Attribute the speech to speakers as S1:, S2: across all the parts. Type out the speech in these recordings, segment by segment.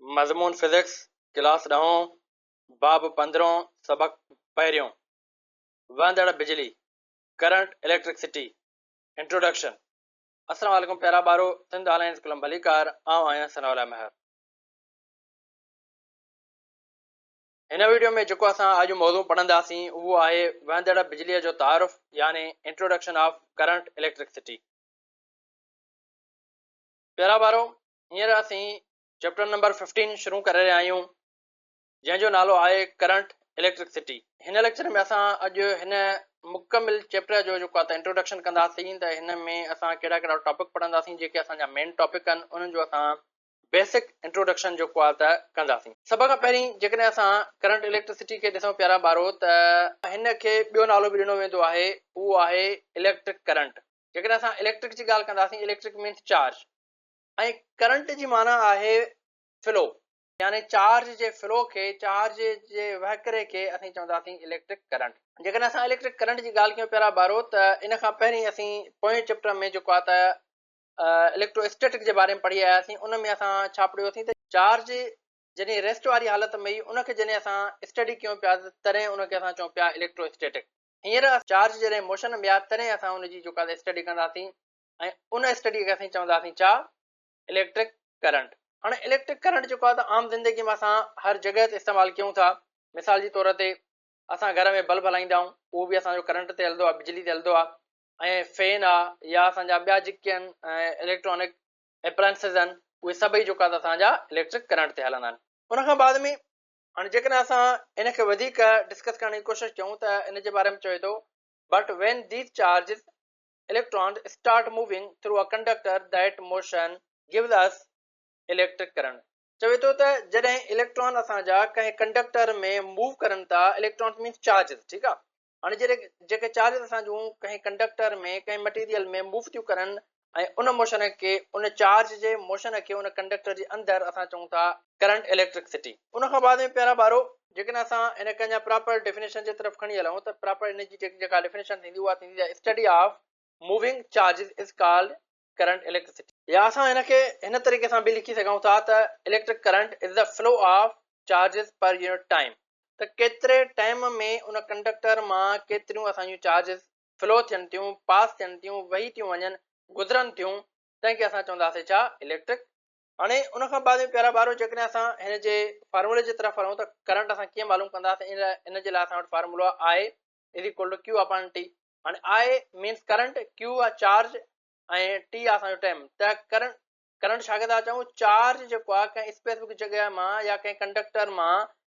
S1: मज़मून physics class 10 बाब 15 सबक पहिरियों वहंदड़ बिजली करंट इलेक्ट्रिसिटी इंट्रोडक्शन। अस्सलाम वालेकुम प्यारा ॿारो, सिंध ऑनलाइन स्कूल में भलीकार आऊं आहियां सनाउल्ला महर। हिन वीडियो में जेको असां अॼु मौज़ू पढ़ंदासीं उहो आहे वहंदड़ बिजलीअ जो तारुफ़ यानी इंट्रोडक्शन ऑफ करंट इलेक्ट्रिसिटी। प्यारा ॿारो, हींअर असीं चैप्टर नंबर 15 शुरू करे रहिया आहियूं जंहिंजो नालो आहे करंट इलेक्ट्रिसिटी। हिन लेक्चर में असां अॼु हिन मुकमिल चैप्टर जो जेको आहे इंट्रोडक्शन कंदासीं त हिन में असां कहिड़ा कहिड़ा टॉपिक पढ़ंदासीं जेके असांजा मेन टॉपिक आहिनि उन्हनि जो असां बेसिक इंट्रोडक्शन जेको आहे त कंदासीं। सभ खां पहिरीं जेकॾहिं असां करंट इलेक्ट्रिसिटी खे ॾिसूं प्यारा ॿारो त हिन खे ॿियो नालो बि ॾिनो वेंदो आहे, उहो आहे इलेक्ट्रिक करंट। जेकॾहिं असां इलेक्ट्रिक जी ॻाल्हि कंदासीं, इलेक्ट्रिक मीन्स चार्ज ऐं करंट जी माना आहे फ्लो, यानी चार्ज जे फ्लो खे, चार्ज जे वहकरे खे असीं चवंदासीं इलेक्ट्रिक करंट। जेकॾहिं असां इलेक्ट्रिक करंट जी ॻाल्हि कयूं प्यारा ॿारो त इन खां पहिरीं असीं पोएं चैप्टर में जेको आहे त इलेक्ट्रोस्टैटिक जे बारे में पढ़ी आयासीं। उन में असां छा पढ़ियोसीं त चार्ज जॾहिं रेस्ट वारी हालत में ई उनखे जॾहिं असां स्टडी कयूं पिया तॾहिं उनखे असां चऊं पिया इलेक्ट्रोस्टैटिक। हींअर चार्ज जॾहिं मोशन में आहे तॾहिं असां उनजी जेको आहे स्टडी कंदासीं ऐं उन स्टडी खे असीं चवंदासीं छा, इलेक्ट्रिक करंट। हाणे इलेक्ट्रिक करंट जेको आहे त आम ज़िंदगी में असां हर जॻह ते इस्तेमालु कयूं था। मिसाल जे तौर ते असां घर में बल्ब हलाईंदा आहियूं, उहो बि असांजो करंट ते हलंदो आहे, बिजली ते हलंदो आहे। ऐं फैन आहे या असांजा ॿिया जेके आहिनि इलेक्ट्रॉनिक एप्लायंसिस आहिनि, उहे सभई जेको आहे त असांजा इलेक्ट्रिक करंट ते हलंदा आहिनि। उन खां बाद में हाणे जेकॾहिं असां इन खे वधीक डिस्कस करण जी कोशिशि कयूं त इन जे बारे में चवे थो, but van these charges electrons start moving through a conductor that motion gives us electric current। चवे थो त जॾहिं इलेक्ट्रॉन असांजा कंहिं कंडक्टर में मूव करनि था, इलेक्ट्रॉन मीन्स चार्जिस, ठीकु आहे। हाणे जॾहिं जेके चार्जिस असांजूं कंहिं कंडक्टर में कंहिं मटीरियल में मूव थियूं करनि ऐं उन मोशन खे, उन चार्ज जे मोशन खे उन कंडक्टर जे अंदरि असां चऊं था करंट इलेक्ट्रिसिटी। उन खां बाद में प्यारा ॿारो जेकॾहिं असां इन कंहिंजा प्रॉपर डेफिनेशन जे तरफ़ खणी हलूं त प्रॉपर इन जी जेका डेफिनेशन थींदी उहा थींदी आहे study of moving charges is called current electricity. या असां हिनखे हिन तरीक़े सां बि लिखी सघूं था त electric current is the flow of charges per unit time. त केतिरे टाइम में उन कंडक्टर मां केतिरियूं असांजूं चार्जिस फ्लो थियनि थियूं, पास थियनि थियूं, वही थियूं वञनि, गुज़रनि थियूं, तंहिंखे असां चवंदासीं छा, इलेक्ट्रिक। हाणे उन खां बाद में प्यारा ॿारो जेकॾहिं असां हिन जे फार्मूले जे तरफ़ हलूं त करंट असां कीअं मालूम कंदासीं, इन जे लाइ असां वटि फार्मूलो आहे is equal to Q upon T. हाणे आई मीन्स करंट, क्यू आहे चार्ज ऐं टी आहे असांजो टाइम। त करंट छा खे था चऊं, चार्ज जेको आहे कंहिं स्पेसिफिक जॻह मां या कंहिं कंडक्टर मां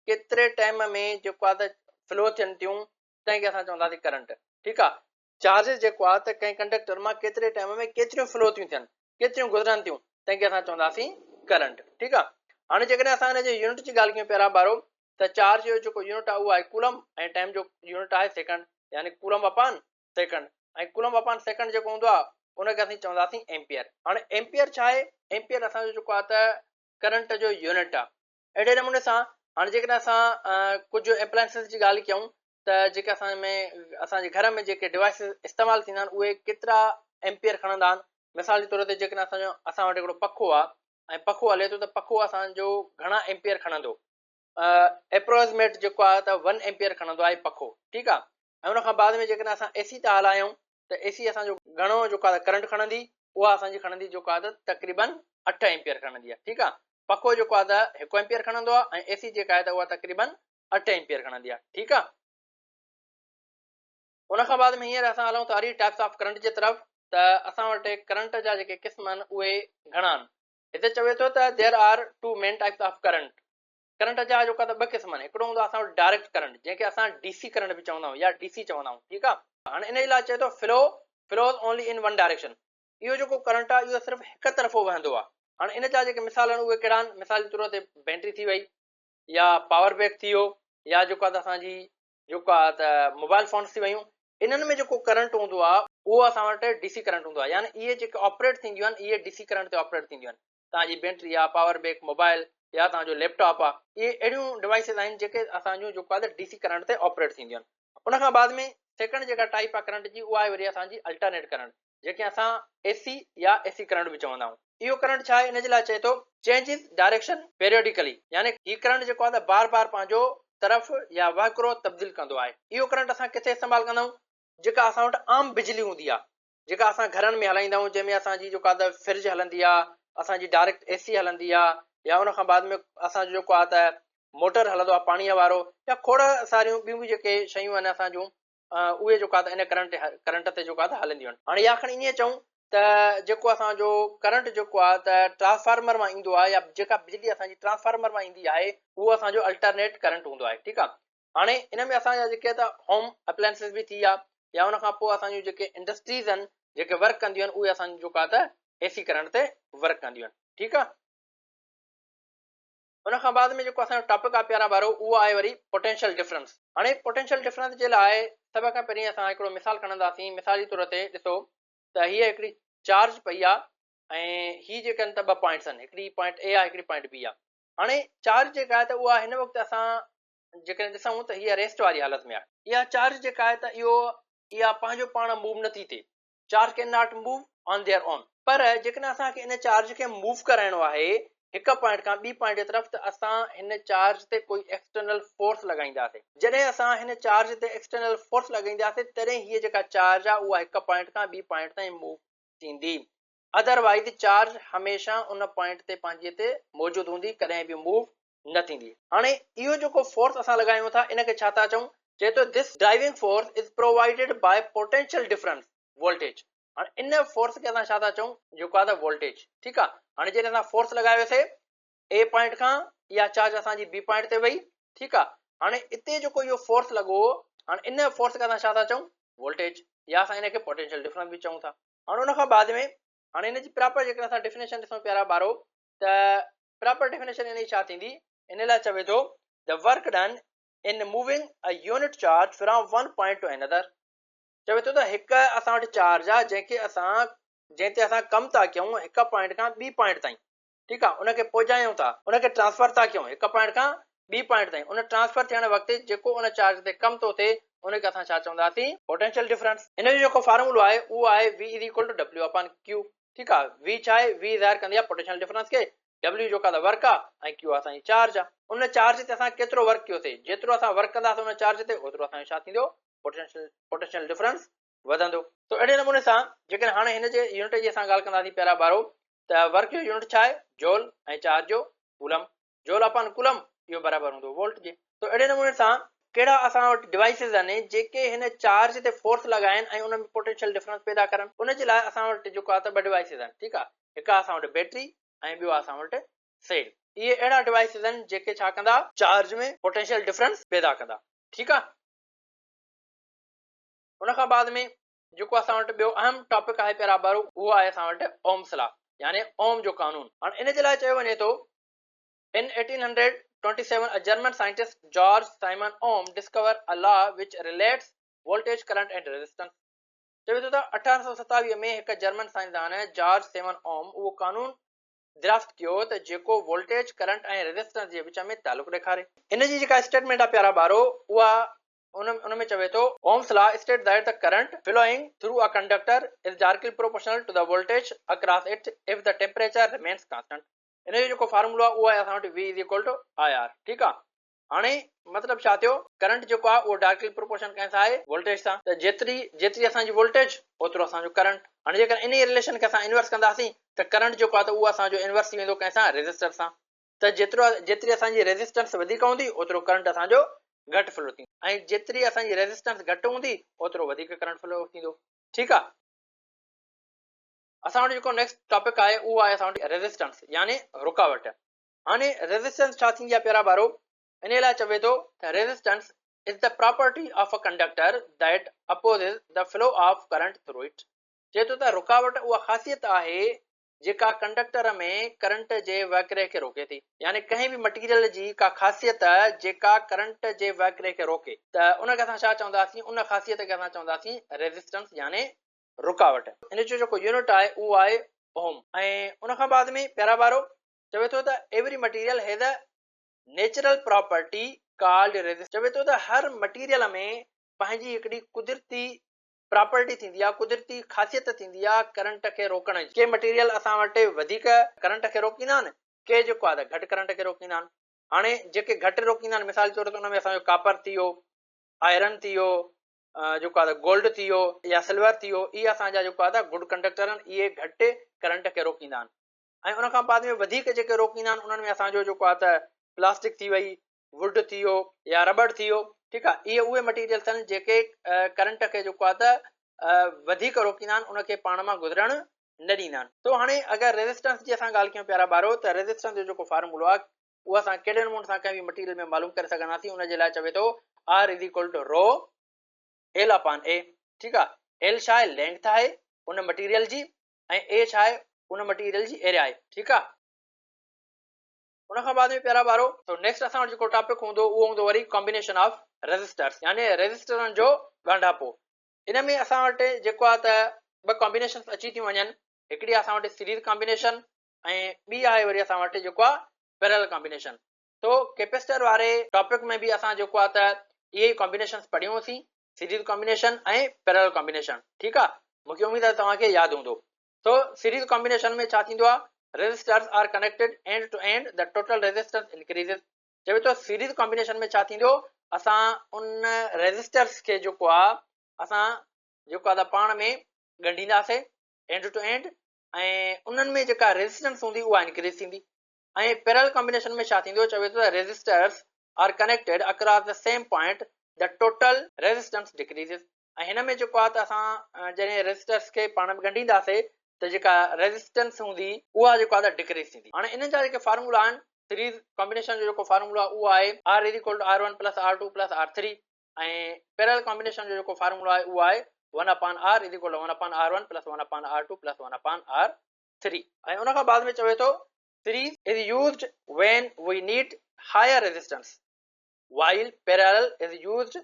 S1: केतिरे टाइम में जेको आहे त फ्लो थियनि थियूं, तंहिंखे असां चवंदासीं करंट, ठीकु आहे। चार्जिस जेको आहे त कंहिं कंडक्टर मां केतिरे टाइम में केतिरियूं फ्लो थियूं थियनि, केतिरियूं गुज़रनि थियूं, तंहिंखे असां चवंदासीं करंट, ठीकु आहे। हाणे जेकॾहिं असां हिन जे यूनिट जी ॻाल्हि कयूं प्यारा ॿारो त चार्ज जो जेको यूनिट आहे उहो आहे कूलम ऐं टाइम जो यूनिट आहे सेकंड, यानी कूलम अपॉन सेकंड। ऐं कूलम अपॉन सेकंड जेको हूंदो आहे उनखे असीं चवंदासीं एम्पियर। हाणे एम्पियर छा आहे, एम्पियर असांजो जेको आहे त करंट जो यूनिट आहे। अहिड़े नमूने सां हाणे जेकॾहिं असां कुझु एप्लायंसिस जी ॻाल्हि कयूं त जेके असांजे घर में जेके डिवाइसिस इस्तेमालु थींदा आहिनि उहे केतिरा एम्पियर खणंदा आहिनि। मिसाल जे तौर ते जेकॾहिं असां वटि हिकिड़ो पखो आहे ऐं पखो हले थो त पखो असांजो घणा एम्पियर खणंदो, एप्रोक्सीमेट जेको आहे त 1 एम्पियर खणंदो आहे पखो, ठीकु आहे। ऐं उन खां बाद में जेकॾहिं असां एसी था हलायूं त एसी असांजो घणो जेको आहे करंट खणंदी, उहा असांजी खणंदी जेको आहे त तक़रीबन 8 एम्पियर खणंदी आहे, ठीकु आहे। पखो जेको आहे त 1 एम्पियर खणंदो आहे ऐं एसी जेका आहे त उहा तक़रीबन 8 एम्पियर खणंदी आहे, ठीकु आहे। उन खां बाद में हींअर असां हलूं था वरी टाइप्स ऑफ करंट जे तरफ़। त असां वटि करंट जा जेके क़िस्म आहिनि उहे घणा आहिनि। हिते चवे थो त there are two main types of current. Current जा जेको आहे त 2 क़िस्म आहिनि। हिकिड़ो हूंदो आहे असां वटि डायरेक्ट करंट, जंहिंखे असां डीसी करंट बि चवंदा आहियूं या डीसी चवंदा आहियूं, ठीकु आहे। हाणे इन जे लाइ चए थो flows only in one direction. इहो जेको करंट आहे इहो सिर्फ़ु हिकु तरफ़ो वहंदो आहे। हाणे इन जा जेके मिसाल आहिनि उहे कहिड़ा आहिनि, मिसाल जे तौर ते बैटरी थी वई, या पावर बैंक थी वियो, या जेको आहे त असांजी जेको आहे त मोबाइल फ़ोन्स थी वयूं। इन्हनि में जेको करंट हूंदो आहे उहो असां वटि डीसी करंट हूंदो आहे, यानी इहे जेके ऑपरेट थींदियूं आहिनि इहे डीसी करंट ते ऑपरेट थींदियूं आहिनि। तव्हांजी बैटरी आहे, पावर बैंक, मोबाइल या तव्हांजो लैपटॉप आहे, इहे अहिड़ियूं डिवाइसिस आहिनि जेके असांजूं जेको आहे त डीसी करंट ते ऑपरेट थींदियूं आहिनि। उन खां बाद में सेकंड जेका टाइप आहे करंट जी उहा आहे वरी असांजी अल्टरनेट करंट, जेके असां एसी या एसी करंट बि चवंदा आहियूं। इहो करंट छा आहे, इन जे लाइ चए थो चेंजिस डायरेक्शन पेरियोडिकली, यानी हीउ करंट जेको आहे त बार बार पंहिंजो तरफ़ या वहकरो तब्दील कंदो आहे। इहो करंट असां किथे इस्तेमालु कंदा आहियूं, जेका असां वटि आम बिजली हूंदी आहे, जेका असां घरनि में हलाईंदा आहियूं, जंहिंमें असांजी जेका त फ्रिज हलंदी आहे, असांजी डायरेक्ट एसी हलंदी आहे, या उन खां बाद में असांजो जेको आहे त मोटर हलंदो आहे पाणीअ वारो, या खोड़ सारियूं ॿियूं बि जेके शयूं आहिनि असां जूं उहे जेको आहे त इन करंट ते जेको आहे त हलंदियूं आहिनि। हाणे या खणी ईअं चऊं त जेको असांजो करंट जेको आहे त ट्रांसफार्मर मां ईंदो आहे, या जेका बिजली असांजी ट्रांसफार्मर मां ईंदी आहे, उहो असांजो अल्टरनेट करंट हूंदो आहे। ठीकु आहे, हाणे इन में असांजा जेके त होम अप्लायंसिस बि थी विया, या उन खां पोइ असांजूं जेके इंडस्ट्रीज़ आहिनि जेके वर्क कंदियूं आहिनि, उहे असांजो जेको आहे त एसी करंट ते वर्क कंदियूं आहिनि। ठीकु आहे, उन खां बाद में जेको असांजो टॉपिक आहे प्यारा ॿारो, उहो आहे वरी पोटेंशियल डिफरेंस। हाणे पोटेंशियल डिफरेंस जे लाइ सभ खां पहिरीं असां हिकिड़ो मिसाल खणंदासीं। मिसाल जे तौर ते ॾिसो त हीअ हिकिड़ी चार्ज पई आहे, ऐं हीअ जेके आहिनि त ॿ पॉइंट्स आहिनि, हिकिड़ी पॉइंट ए आहे, हिकिड़ी पॉइंट बी आहे। हाणे चार्ज जेका आहे त उहा हिन वक़्तु असां जेकॾहिं ॾिसूं त हीअ रेस्ट वारी हालत में आहे। इहा चार्ज जेका आहे त इहा पंहिंजो पाण मूव नथी थिए। Charge can not move on their own. पर जेकॾहिं असांखे इन चार्ज खे मूव कराइणो आहे हिक पॉइंट खां ॿी पॉइंट जे तरफ़, त असां हिन चार्ज ते कोई एक्सटर्नल फोर्स लॻाईंदासीं। जॾहिं असां हिन चार्ज ते एक्सटर्नल फोर्स लॻाईंदासीं, तॾहिं हीअ जेका चार्ज आहे उहा हिक पॉइंट खां ॿी पॉइंट ताईं मूव थींदी। अदरवाइज चार्ज हमेशह उन पॉइंट ते पंहिंजे ते मौजूदु हूंदी, कॾहिं बि मूव न थींदी। हाणे इहो जेको फोर्स असां लॻायूं था, इनखे छा था चऊं, चए थो this driving force is provided by potential difference voltage. हाणे इन फोर्स खे असां छा था चऊं, जेको आहे त वोल्टेज। ठीकु आहे, हाणे जॾहिं असां फोर्स लॻायोसीं ए पॉइंट खां, इहा चार्ज असांजी बी पॉइंट ते वई। ठीकु आहे, हाणे हिते जेको इहो फोर्स लॻो, हाणे इन फोर्स खे असां छा था चऊं, वोल्टेज, या असां इनखे पोटेंशियल डिफरेंस बि चऊं था। हाणे उन खां बाद में हाणे हिन जी प्रॉपर जेकॾहिं असां डेफिनेशन ॾिसूं प्यारा ॿारो, त प्रॉपर डेफिनेशन इन जी छा थींदी, इन लाइ चवे थो the work done in moving a unit charge from one point to another. चवे थो त हिकु असां वटि चार्ज आहे जंहिं ते असां कमु था कयूं हिक पॉइंट खां ॿी पॉइंट ताईं। ठीकु आहे, उनखे पहुचायूं था, उनखे ट्रांसफर था कयूं हिक पॉइंट खां ॿी पॉइंट ताईं। उन ट्रांसफर थियण वक़्तु जेको उन चार्ज ते कमु थो थिए, उनखे असां छा चवंदासीं, पोटेंशियल डिफरेंस। इन जो जेको फॉर्मूलो आहे उहो आहे V is equal to W upon Q। ठीकु आहे, V छा आहे, V ज़ाहिर कंदी आहे पोटेंशियल डिफरेंस खे, W जेको आहे वर्क आहे, ऐं Q असांजी चार्ज आहे। उन चार्ज ते असां केतिरो वर्क कयोसीं, जेतिरो असां वर्क कंदासीं उन चार्ज ते, ओतिरो असांजो छा थींदो, पोटेंशियल डिफरेंस वधंदो। तो अहिड़े नमूने सां जेकॾहिं हाणे हिन जे यूनिट जी असां ॻाल्हि कंदासीं प्यारा ॿारो, त वर्क जो यूनिट छा आहे, जूल, ऐं चार्ज जो कूलम। जूल अपॉन कूलम इहो बराबरि हूंदो वोल्ट जे। तो अहिड़े नमूने सां कहिड़ा असां वटि डिवाइसिस आहिनि जेके हिन चार्ज ते फोर्स लॻाइनि ऐं उन में पोटेंशियल डिफरेंस पैदा करनि। उन जे लाइ असां वटि जेको आहे त ॿ डिवाइसिस आहिनि। ठीकु आहे, हिकु असां वटि बैटरी ऐं ॿियो असां वटि सेल। इहे अहिड़ा डिवाइसिस आहिनि जेके छा कंदा, चार्ज में पोटेंशियल डिफरेंस पैदा कंदा। ठीकु आहे, उन खां बाद में जेको असां वटि ॿियो अहम टॉपिक आहे प्यारा ॿारो, उहो आहे असां वटि ओम्स लॉ, यानी ओम जो कानून। हाणे इन जे लाइ चयो वञे थो, in 1827 a German scientist George Simon Ohm discovered a law which relates voltage, current and resistance। चवे थो त 1827 में हिकु जर्मन साइंसदान जॉर्ज साइमन ओम उहो कानून दरियाफ़्त कयो त जेको वोल्टेज, करंट ऐं रेजिस्टेंस जे विच में तालुक ॾेखारे। इन जी जेका स्टेटमेंट आहे प्यारा ॿारो, उहा उन में चवे थो, Ohm's law states that the current flowing through a conductor is directly proportional to the voltage across it if the temperature remains constant। इन जो जेको फॉर्मूलो आहे उहो आहे असां वटि V is equal to IR। ठीकु आहे, हाणे मतिलबु छा थियो, करंट जेको आहे उहो डायरेक्टली प्रोपोर्शन कंहिंसां आहे, वोल्टेज सां। त जेतिरी असांजी वोल्टेज ओतिरो असांजो करंट। हाणे जेकर इन रिलेशन खे असां इनवर्स कंदासीं त करंट जेको आहे त उहो असांजो इनवर्स थी वेंदो कंहिंसां, रेजिस्टर सां। त जेतिरी असांजी रेजिस्टेंस वधीक हूंदी ओतिरो करंट असांजो घटि फ्लो थींदो, ऐं जेतिरी असांजी रेजिस्टेंस घटि हूंदी ओतिरो वधीक करंट फ्लो थींदो। ठीकु आहे, असां वटि जेको नेक्स्ट टॉपिक आहे उहो आहे असां वटि रेजिस्टेंस, यानी रुकावट। हाणे रेजिस्टेंस छा थींदी आहे प्यारा ॿारो, इन लाइ चवे थो त resistance is the property of a conductor that opposes the flow of current through it। चए थो त रुकावट उहा ख़ासियत आहे जेका कंडक्टर में करंट जे वहकिरे खे रोके थी। यानी कंहिं बि मटीरियल जी का ख़ासियत जेका करंट जे वहकिरे खे रोके, त उनखे असां छा चवंदासीं, उन ख़ासियत खे असां चवंदासीं रेजिस्टेंस, यानी रुकावट। इन जो जेको यूनिट आहे उहो आहे ओम। ऐं उन खां बाद में प्यारा ॿारो चवे थो त every material has a natural property called resistance. चवे थो त हर मटीरियल में पंहिंजी हिकिड़ी कुदरती प्रॉपर्टी थींदी आहे, कुदरती ख़ासियत थींदी आहे करंट खे रोकण जी। के मटीरियल असां वटि वधीक करंट खे रोकींदा आहिनि, के जेको आहे त घटि करंट खे रोकींदा आहिनि। हाणे जेके घटि रोकींदा आहिनि, मिसाल तौर ते हुन में असांजो कापर थी वियो, आयरन थी वियो, जेको आहे त गोल्ड थी वियो या सिल्वर थी वियो, इहे असांजा जेको आहे त गुड कंडक्टर आहिनि, इहे घटि करंट खे रोकींदा आहिनि। ऐं उन खां बाद में वधीक जेके रोकींदा आहिनि उन्हनि में असांजो जेको आहे त प्लास्टिक थी वई, वुड थी वियो या रबड़ थी वियो, ठीकु आहे। इहे उहे मटीरियल्स आहिनि जेके करंट खे जेको आहे त वधीक रोकींदा आहिनि, उनखे पाण मां गुज़रणु न ॾींदा आहिनि। तो हाणे अगरि रेज़िस्टेंस जी असां ॻाल्हि कयूं प्यारा ॿारो, त रेज़िस्टेंस जो जेको फार्मूलो आहे उहो असां कहिड़े नमूने सां कंहिं बि मटीरियल में मालूम करे सघंदासीं। उनजे लाइ चवे थो R is equal to rho L upon A, ठीकु आहे। एल छा आहे, लेंथ आहे उन मटीरियल जी, ऐं ए छा आहे, उन मटीरियल जी एरिया आहे, ठीकु आहे। उन खां बाद में प्यारा ॿारो, तो नेक्स्ट असां वटि जेको टॉपिक हूंदो उहो हूंदो वरी कॉम्बिनेशन ऑफ रेज़िस्टर्स, यानी रेज़िस्टरनि जो ॻंढापो। इन में असां वटि जेको आहे त ॿ कॉम्बिनेशन अची थियूं वञनि, हिकिड़ी असां वटि सीरीज़ कॉम्बिनेशन ऐं ॿी आहे वरी असां वटि जेको आहे पैरेलल कॉम्बिनेशन। तो कैपेसिटर वारे टॉपिक में बि असां जेको आहे त इहे ई कॉम्बिनेशन पढ़ियोसीं, सीरीज़ कॉम्बिनेशन ऐं पैरेलल कॉम्बिनेशन, ठीकु आहे। मूंखे उमेद आहे तव्हांखे यादि हूंदो। तो सीरीज़ कॉम्बिनेशन में छा थींदो आहे, resistors are connected end to end, the total resistance increases. चवे थो सीरीज़ कॉम्बिनेशन में छा थींदो, असां उन रेज़िस्टर्स खे जेको आहे असां जेको आहे त पाण में ॻंढींदासीं एंड टू एंड, ऐं उन्हनि में जेका रेज़िस्टेंस हूंदी उहा इंक्रीज थींदी। ऐं पैरेलल कॉम्बिनेशन में छा थींदो, चवे थो resistors are connected across the same point, the total resistance decreases. ऐं हिन में जेको आहे त असां जॾहिं रेज़िस्टर्स खे पाण में ॻंढींदासीं त जेका रेज़िस्टेंस हूंदी उहा जेको आहे त डिक्रीज थींदी। हाणे इन जा जेके फार्मूला आहिनि, सीरीज़ कॉम्बिनेशन जो जेको फार्मूला उहो आहे R is equal to R1 plus R2 plus R3, ऐं पैरेलल कॉम्बिनेशन जो जेको फार्मूला आहे उहो आहे 1 upon R is equal to 1 upon R1 plus 1 upon R2 plus 1 upon R3। ऐं उन खां बाद में चवे थो series is used when we need higher resistance, while parallel is used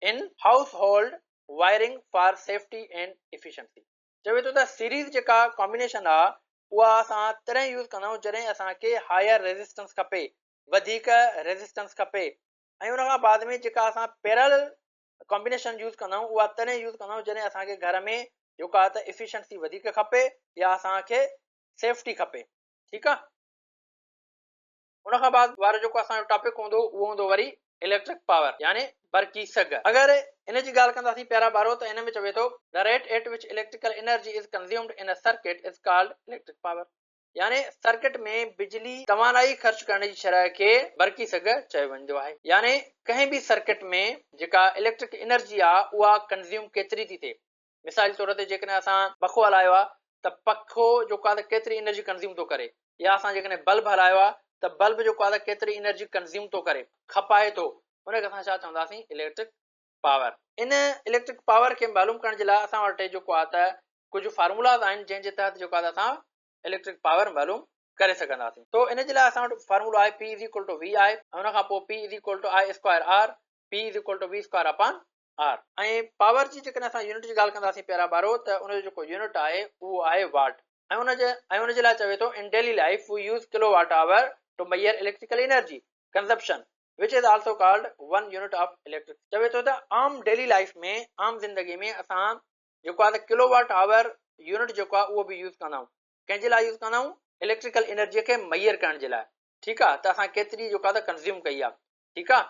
S1: in household wiring for safety and efficiency। चवे थो त सीरीज़ जेका कॉम्बिनेशन आहे उहा असां तॾहिं यूज़ कंदा आहियूं जॾहिं असांखे हायर रेज़िस्टेंस खपे, वधीक रेज़िस्टेंस खपे। ऐं उन खां बाद में जेका असां पैरेलल कॉम्बिनेशन यूज़ कंदा आहियूं उहा तॾहिं यूज़ कंदा आहियूं जॾहिं असांखे घर में जेको आहे त एफिशिएंसी वधीक खपे या असांखे सेफ्टी खपे, ठीकु आहे। उन खां बाद वारो जेको असांजो टॉपिक हूंदो उहो हूंदो वरी इलेक्ट्रिक पावर, यानी बरक़ी सघ। अगरि इन जी ॻाल्हि कंदासीं प्यारा ॿारो, त इन में चवे थो द रेट एट विच electrical energy is consumed in a circuit is called electric power, यानी सर्किट में बिजली तवानाई ख़र्च करण जी शरह खे बरक़ी सघ चयो वेंदो आहे। यानी कंहिं बि सर्किट में जेका इलेक्ट्रिक एनर्जी आहे उहा कंज़्यूम केतिरी थी थिए। मिसाल तौर ते जेकॾहिं असां पखो हलायो आहे त पखो जेको आहे त केतिरी एनर्जी कंज़्यूम थो करे, या असां जेकॾहिं बल्ब हलायो आहे त बल्ब जेको आहे त केतिरी एनर्जी कंज़्यूम थो करे, खपाए थो, उनखे असां छा चवंदासीं, इलेक्ट्रिक पावर। इन इलेक्ट्रिक पावर खे मालूम करण जे लाइ असां वटि जेको आहे त कुझु फार्मूलाज़ आहिनि जंहिंजे तहत जेको आहे असां इलेक्ट्रिक पावर मालूम करे सघंदासीं। तो इन जे लाइ असां वटि फार्मूलो आहे P is equal to V आहे, उन खां पोइ P is equal to I square R, P is equal to V square upon R। ऐं पावर जी जेकॾहिं असां यूनिट जी ॻाल्हि कंदासीं प्यारा ॿारो, त उनजो जेको यूनिट आहे उहो आहे वाट। ऐं उनजे लाइ चवे थो in daily life we use kilowatt hour to measure electrical energy consumption which is also called 1 unit of electric। चवे थो त आम डेली लाइफ में, आम ज़िंदगी में असां जेको आहे त किलोवाट आवर यूनिट जेको आहे उहो बि यूज़ कंदा आहियूं। कंहिंजे लाइ यूज़ कंदा आहियूं, इलेक्ट्रिकल एनर्जीअ खे मैयर करण जे लाइ, ठीकु आहे, त असां केतिरी जेको आहे त कंज़्यूम कई आहे, ठीकु आहे।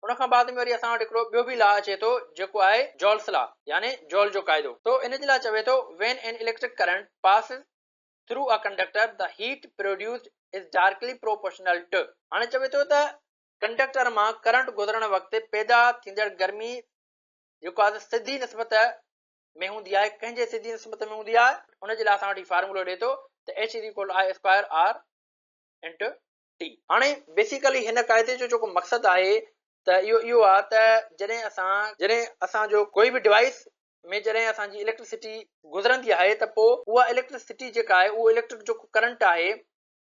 S1: उन खां बाद में वरी असां वटि हिकिड़ो ॿियो बि लॉ अचे थो जेको आहे जॉल्स लॉ, यानी जॉल जो क़ाइदो। तो इन जे लाइ चवे थो when an electric current passes through a conductor the heat produced is directly proportional to। हाणे चवे थो त कंडक्टर मां करंट गुज़रण वक़्तु पैदा थींदड़ गर्मी जेको आहे सिधी निस्बत में हूंदी आहे। कंहिंजे सिधी निस्बत में हूंदी आहे, उन जे लाइ असां वटि फार्मूलो ॾिए थो त H is equal to I square R into T। हाणे बेसिकली हिन क़ाइदे जो जेको मक़सदु आहे त इहो आहे त जॾहिं असांजो कोई बि डिवाइस में जॾहिं असांजी इलेक्ट्रिसिटी गुज़रंदी आहे त पोइ उहा इलेक्ट्रिसिटी जेका आहे, उहो इलेक्ट्रिक जेको करंट आहे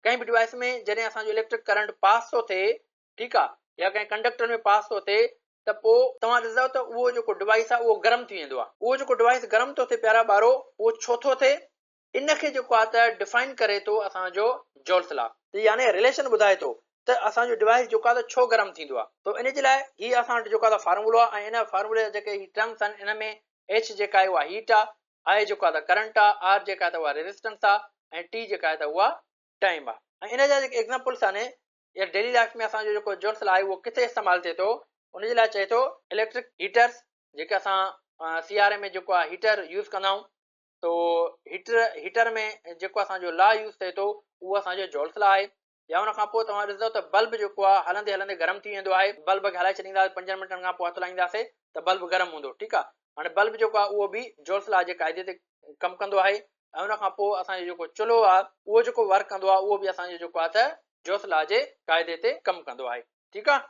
S1: कंहिं बि डिवाइस में जॾहिं असांजो इलेक्ट्रिक करंट पास थो थिए, ठीकु आहे, या कंहिं कंडक्टर में पास थो थिए, त पोइ तव्हां ॾिसंदव त उहो जेको डिवाइस आहे उहो गरम थी वेंदो आहे। उहो जेको डिवाइस गरम थो थिए प्यारा ॿारो, उहो छो थो थिए, इनखे जेको आहे त डिफाइन करे थो असांजो जॉल्स लॉ, यानी रिलेशन ॿुधाए थो त असांजो डिवाइस जेको आहे त छो गरम थींदो आहे। तो इन जे लाइ हीअ असां वटि जेको आहे फार्मूलो आहे, ऐं इन फार्मूले जा जेके टर्म्स आहिनि इन में एच जेका आहे उहा हीट आहे, आई जेको आहे त करंट आहे, आर जेका आहे त उहा रेजिस्टेंस आहे, ऐं टी जेका आहे त उहा टाइम आहे। ऐं इन जा जेके एग्ज़ाम्पल्स आहिनि या डेली लाइफ में असांजो जेको जोड़ियल आहे उहो किथे इस्तेमालु थिए थो, उनजे लाइ चए थो इलेक्ट्रिक हीटर्स, जेके असां सियारे में जेको आहे हीटर यूज़ कंदा आहियूं, तो हीटर में जेको असांजो ला यूज़ थिए थो उहो असांजो जोड़ियल आहे। या उन खां पोइ तव्हां ॾिसंदव त बल्ब जेको आहे हलंदे हलंदे गरम थी वेंदो आहे, बल्ब खे हलाए छॾींदासीं 5 मिंटनि खां पोइ हथु लाईंदासीं त बल्ब गरम हूंदो, ठीकु आहे। हाणे बल्ब जेको आहे उहो बि जोड़ियल आहे जे क़ाइदे ते कमु कंदो आहे, ऐं उन खां पोइ असांजो जेको चुल्हो आहे उहो जेको वर्क कंदो आहे उहो बि असांजो जेको आहे त जोड़ियल जे क़ाइदे ते कमु कंदो आहे, ठीकु आहे।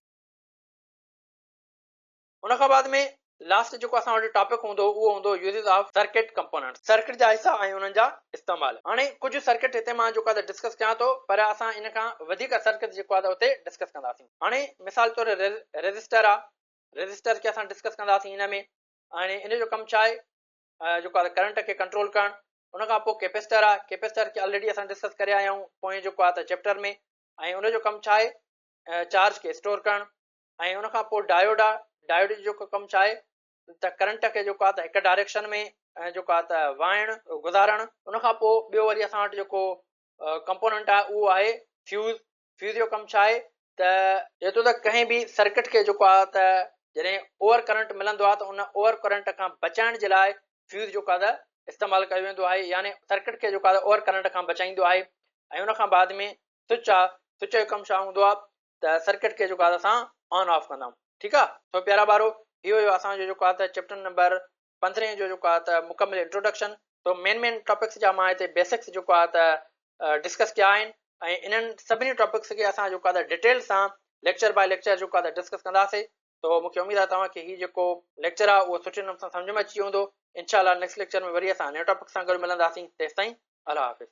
S1: उन खां बाद में लास्ट जेको असां वटि टॉपिक हूंदो उहो हूंदो uses of circuit components, circuit जा हिसा ऐं उन्हनि जा इस्तेमाल। हाणे कुझु सर्किट हिते मां जेको आहे डिस्कस कयां थो, पर असां इन खां वधीक सर्किट जेको आहे उते डिस्कस कंदासीं। हाणे मिसाल तौर रेजिस्टर आहे, रेजिस्टर खे असां डिस्कस कंदासीं इन में। हाणे इन जो कमु छा आहे, जेको आहे करंट खे कंट्रोल करणु। उन खां पोइ कैपेसिटर आहे, कैपेसिटर खे ऑलरेडी असां डिस्कस करे आया आहियूं पोइ जेको आहे त चैप्टर में, ऐं उन जो कमु छा आहे, चार्ज खे स्टोर करणु। ऐं उन खां पोइ डायोड आहे, डायोड जो जेको कमु छा आहे त करंट खे जेको आहे त हिकु डायरेक्शन में जेको आहे त वाइणु गुज़ारणु। उन खां पोइ ॿियो वरी असां वटि जेको कंपोनेंट आहे उहो आहे फ्यूज़। फ्यूज़ जो कमु छा आहे त जेतिरो त कंहिं बि सर्किट खे जेको आहे त जॾहिं ओवर करंट मिलंदो आहे त उन ओवर करंट खां बचाइण जे लाइ फ्यूज़ जेको आहे त इस्तेमालु कयो वेंदो आहे, यानी सर्किट खे जेको आहे ओवर करंट खां बचाईंदो आहे। ऐं उन खां बाद में स्विच आहे, स्विच जो कमु छा हूंदो आहे त सर्किट खे जेको आहे असां ऑन ऑफ कंदा आहियूं, ठीकु आहे। तो प्यारा ॿारो, इहो असांजो जेको आहे त चैप्टर नंबर 15 जो जेको आहे त मुकमिल इंट्रोडक्शन। तो मेन टॉपिक्स जा मां हिते बेसिक्स जेको आहे त डिस्कस कया आहिनि, ऐं इन्हनि सभिनी टॉपिक्स खे असां जेको आहे त डिटेल सां लेक्चर बाय लेक्चर जेको आहे त डिस्कस कंदासीं। तो मूंखे उमेदु आहे तव्हांखे हीउ जेको लेक्चर आहे उहो सुठे नमूने सां सम्झ में अची वेंदो। इंशाअल्लाह नेक्स्ट लेक्चर में वरी असां नए टॉपिक सां गॾु मिलंदासीं। तेसिताईं अल्लाह हाफ़िज़।